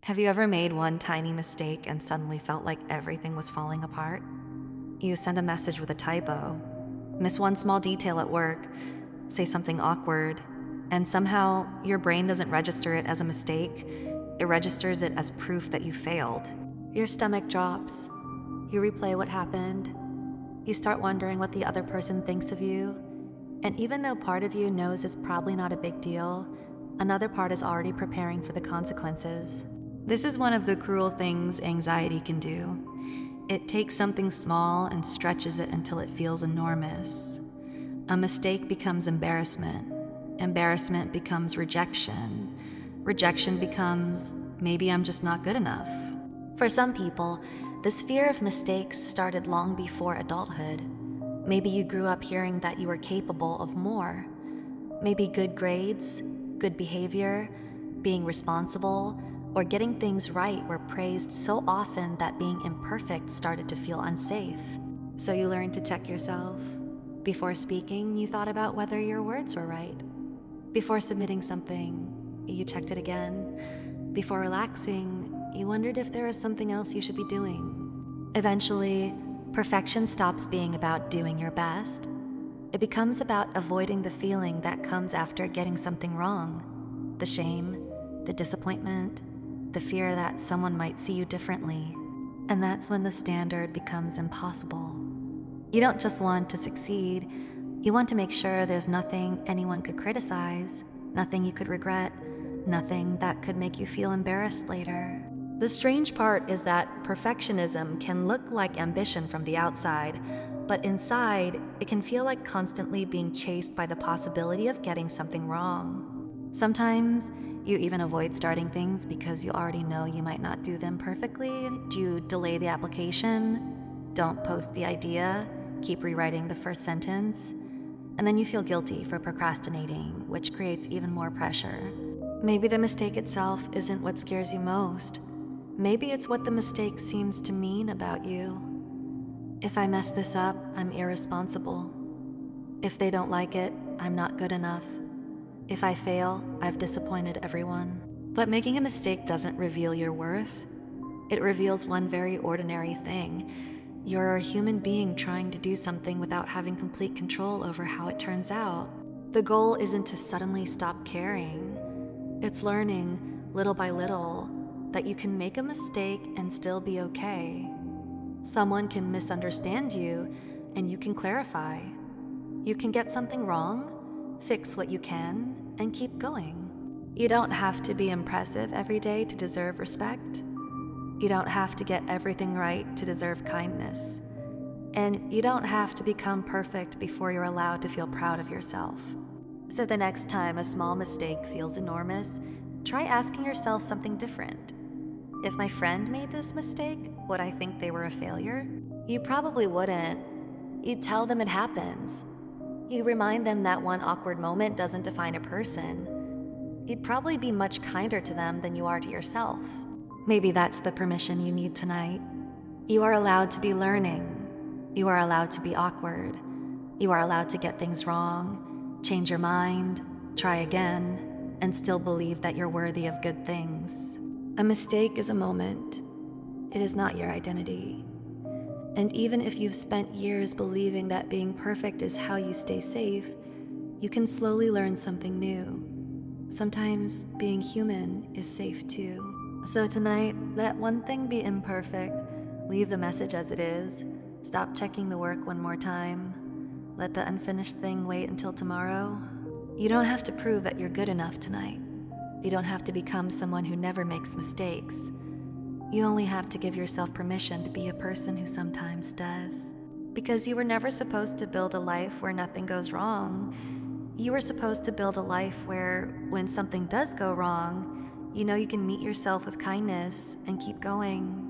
Have you ever made one tiny mistake and suddenly felt like everything was falling apart? You send a message with a typo, miss one small detail at work, say something awkward, and somehow your brain doesn't register it as a mistake. It registers it as proof that you failed. Your stomach drops. You replay what happened. You start wondering what the other person thinks of you. And even though part of you knows it's probably not a big deal, another part is already preparing for the consequences. This is one of the cruel things anxiety can do. It takes something small and stretches it until it feels enormous. A mistake becomes embarrassment. Embarrassment becomes rejection. Rejection becomes, maybe I'm just not good enough. For some people, this fear of mistakes started long before adulthood. Maybe you grew up hearing that you were capable of more. Maybe good grades, good behavior, being responsible, or getting things right were praised so often that being imperfect started to feel unsafe. So you learned to check yourself. Before speaking, you thought about whether your words were right. Before submitting something, you checked it again. Before relaxing, you wondered if there was something else you should be doing. Eventually, perfection stops being about doing your best. It becomes about avoiding the feeling that comes after getting something wrong. The shame, the disappointment, the fear that someone might see you differently. And that's when the standard becomes impossible. You don't just want to succeed, you want to make sure there's nothing anyone could criticize, nothing you could regret, nothing that could make you feel embarrassed later. The strange part is that perfectionism can look like ambition from the outside, but inside, it can feel like constantly being chased by the possibility of getting something wrong. Sometimes, you even avoid starting things because you already know you might not do them perfectly. Do you delay the application? Don't post the idea? Keep rewriting the first sentence? And then you feel guilty for procrastinating, which creates even more pressure. Maybe the mistake itself isn't what scares you most. Maybe it's what the mistake seems to mean about you. If I mess this up, I'm irresponsible. If they don't like it, I'm not good enough. If I fail, I've disappointed everyone. But making a mistake doesn't reveal your worth. It reveals one very ordinary thing. You're a human being trying to do something without having complete control over how it turns out. The goal isn't to suddenly stop caring. It's learning, little by little, that you can make a mistake and still be okay. Someone can misunderstand you, and you can clarify. You can get something wrong, fix what you can, and keep going. You don't have to be impressive every day to deserve respect. You don't have to get everything right to deserve kindness. And you don't have to become perfect before you're allowed to feel proud of yourself. So the next time a small mistake feels enormous, try asking yourself something different. If my friend made this mistake, would I think they were a failure? You probably wouldn't. You'd tell them it happens. You remind them that one awkward moment doesn't define a person. You'd probably be much kinder to them than you are to yourself. Maybe that's the permission you need tonight. You are allowed to be learning. You are allowed to be awkward. You are allowed to get things wrong, change your mind, try again, and still believe that you're worthy of good things. A mistake is a moment. It is not your identity. And even if you've spent years believing that being perfect is how you stay safe, you can slowly learn something new. Sometimes being human is safe too. So tonight, let one thing be imperfect, leave the message as it is, stop checking the work one more time, let the unfinished thing wait until tomorrow. You don't have to prove that you're good enough tonight. You don't have to become someone who never makes mistakes. You only have to give yourself permission to be a person who sometimes does. Because you were never supposed to build a life where nothing goes wrong. You were supposed to build a life where, when something does go wrong, you know you can meet yourself with kindness and keep going.